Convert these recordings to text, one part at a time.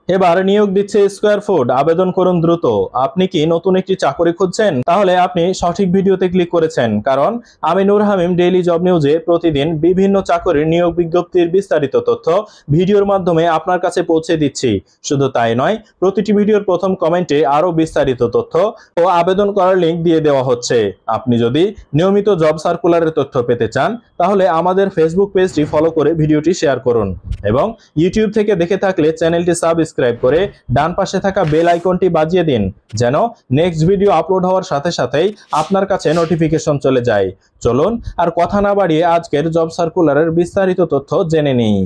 এবার নিয়োগ দিচ্ছে স্কয়ার ফুড, আবেদন করুন দ্রুত। আপনি কি নতুন একটি চাকরি খুঁজছেন? তাহলে আপনি সঠিক ভিডিওতে ক্লিক করেছেন, কারণ আমি নূর হামিম ডেইলি জব নিউজে প্রতিদিন বিভিন্ন চাকরির নিয়োগ বিজ্ঞপ্তির বিস্তারিত তথ্য ভিডিওর মাধ্যমে আপনার কাছে পৌঁছে দিচ্ছি। শুধু তাই নয়, প্রতিটি ভিডিওর প্রথম কমেন্টে আরো বিস্তারিত তথ্য ও আবেদন করার লিঙ্ক দিয়ে দেওয়া হচ্ছে। আপনি যদি নিয়মিত জব সার্কুলারের তথ্য পেতে চান, তাহলে আমাদের ফেসবুক পেজটি ফলো করে ভিডিওটি শেয়ার করুন এবং ইউটিউব থেকে দেখে থাকলে চ্যানেলটি সাবস্ক্রাইব করে ডান পাশে থাকা বেল আইকনটি বাজিয়ে দিন, যেন নেক্সট ভিডিও আপলোড হওয়ার সাথে সাথেই আপনার কাছে নোটিফিকেশন চলে যায়। চলুন আর কথা না বাড়িয়ে আজকের জব সার্কুলারের বিস্তারিত তথ্য জেনে নিই।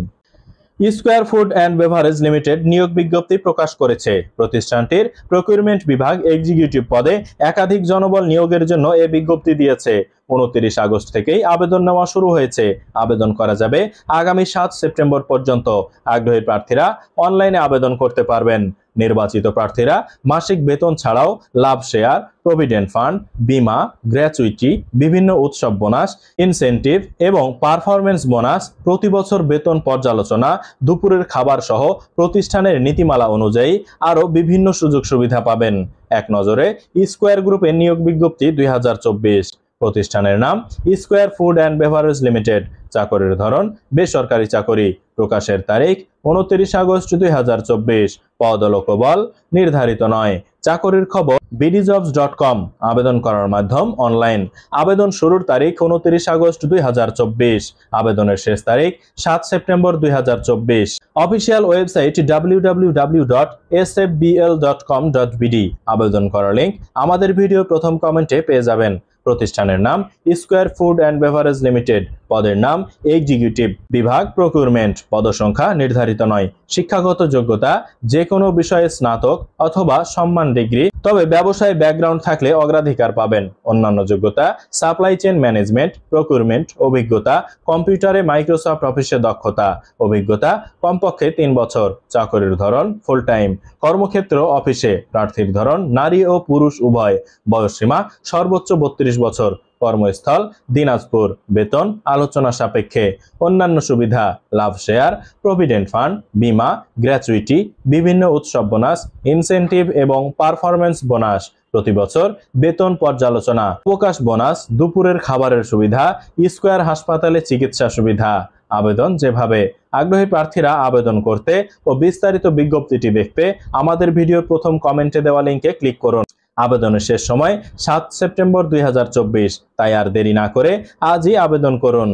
Square food and beverage limited নিয়োগ বিজ্ঞপ্তি প্রকাশ করেছে। প্রতিষ্ঠানটির প্রকিউরমেন্ট বিভাগ এক্সিকিউটিভ পদে একাধিক জনবল নিয়োগের জন্য এ বিজ্ঞপ্তি দিয়েছে। 29 আগস্ট থেকেই আবেদন নেওয়া শুরু হয়েছে। আবেদন করা যাবে আগামী 7 সেপ্টেম্বর পর্যন্ত। আগ্রহী প্রার্থীরা অনলাইনে আবেদন করতে পারবেন। নির্বাচিত প্রার্থীরা মাসিক বেতন ছাড়াও লাভ শেয়ার, প্রভিডেন্ট ফান্ড, বীমা, গ্র্যাচুইটি, বিভিন্ন উৎসব বোনাস, ইনসেনটিভ এবং পারফরমেন্স বোনাস, প্রতি বছর বেতন পর্যালোচনা, দুপুরের খাবার সহ প্রতিষ্ঠানের নীতিমালা অনুযায়ী আরও বিভিন্ন সুযোগ সুবিধা পাবেন। এক নজরে স্কয়ার গ্রুপের নিয়োগ বিজ্ঞপ্তি 2024। প্রতিষ্ঠানের নাম square food and beverage limited. চাকরির ধরন বেসরকারি চাকরি। প্রকাশের তারিখ 29 আগস্ট 2024। পদ ও লোকবল নির্ধারিত নয়। চাকরির খবর bdjobs.com। আবেদন করার মাধ্যম অনলাইন। আবেদন শুরুর তারিখ 29 আগস্ট 2024। আবেদনের শেষ তারিখ 7 সেপ্টেম্বর 2024। Official website www.sfbl.com.bd। আবেদন করার লিঙ্ক আমাদের ভিডিও প্রথম কমেন্টে পেয়ে যাবেন। প্রতিষ্ঠানের নাম square food and beverage limited. পদের নাম এক্সিকিউটিভ, বিভাগ প্রকিউরমেন্ট। পদসংখ্যা নির্ধারিত নয়। শিক্ষাগত যোগ্যতা যে কোনো বিষয়ে স্নাতক অথবা সম্মান ডিগ্রি, তবে ব্যবসায় ব্যাকগ্রাউন্ড থাকলে অগ্রাধিকার পাবেন। অন্যান্য যোগ্যতা সাপ্লাই চেইন ম্যানেজমেন্ট, প্রকিউরমেন্ট অভিজ্ঞতা, কম্পিউটারে মাইক্রোসফট অফিসে দক্ষতা, অভিজ্ঞতা কমপক্ষে 3 বছর। চাকরির ধরন ফুল টাইম। কর্মক্ষেত্র অফিসে। প্রার্থীর ধরন নারী ও পুরুষ উভয়। বয়সসীমা সর্বোচ্চ 32 বছর। কর্মস্থল দিনাজপুর। বেতন আলোচনা সাপেক্ষে। অন্যান্য সুবিধা লাভ শেয়ার, প্রভিডেন্ট ফান্ড, বীমা, গ্র্যাচুইটি, বিভিন্ন উৎসব বোনাস, ইনসেনটিভ এবং পারফরমেন্স বোনাস, প্রতি বছর বেতন পর্যালোচনা, অবকাশ বোনাস, দুপুরের খাবারের সুবিধা, স্কয়ার হাসপাতালে চিকিৎসা সুবিধা। আবেদন যেভাবে। আগ্রহী প্রার্থীরা আবেদন করতে ও বিস্তারিত বিজ্ঞপ্তিটি দেখতে আমাদের ভিডিওর প্রথম কমেন্টে দেওয়া লিঙ্কে ক্লিক করুন। আবেদনের শেষ সময় 7 সেপ্টেম্বর 2024। তাই আর দেরি না করে আজই আবেদন করুন।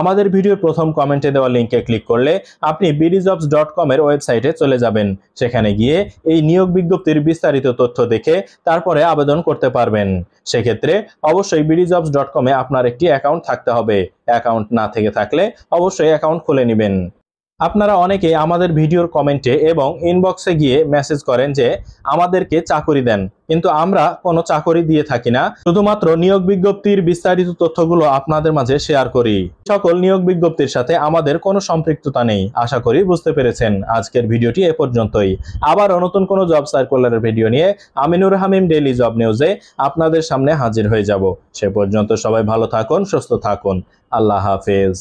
আমাদের ভিডিওর প্রথম কমেন্টে দেওয়া লিঙ্কে ক্লিক করলে আপনি bdjobs.com এর ওয়েবসাইটে চলে যাবেন। সেখানে গিয়ে এই নিয়োগ বিজ্ঞপ্তির বিস্তারিত তথ্য দেখে তারপরে আবেদন করতে পারবেন। সেক্ষেত্রে অবশ্যই bdjobs.com এ আপনার একটি অ্যাকাউন্ট থাকতে হবে। অ্যাকাউন্ট না থেকে থাকলে অবশ্যই অ্যাকাউন্ট খুলে নেবেন। আপনারা অনেকে আমাদের ভিডিওর কমেন্টে এবং ইনবক্সে গিয়ে মেসেজ করেন যে আমাদেরকে চাকরি দেন, কিন্তু আমরা কোনো চাকরি দিয়ে থাকি না, শুধুমাত্র নিয়োগ বিজ্ঞপ্তির বিস্তারিত তথ্যগুলো আপনাদের মাঝে শেয়ার করি। সকল নিয়োগ বিজ্ঞপ্তির সাথে আমাদের কোনো সম্পৃক্ততা নেই। আশা করি বুঝতে পেরেছেন। আজকের ভিডিওটি এ পর্যন্তই। আবার নতুন কোনো জব সার্কুলারের ভিডিও নিয়ে আমি নূর হামিম ডেইলি জব নিউজে আপনাদের সামনে হাজির হয়ে যাব। সে পর্যন্ত সবাই ভালো থাকুন, সুস্থ থাকুন। আল্লাহ হাফেজ।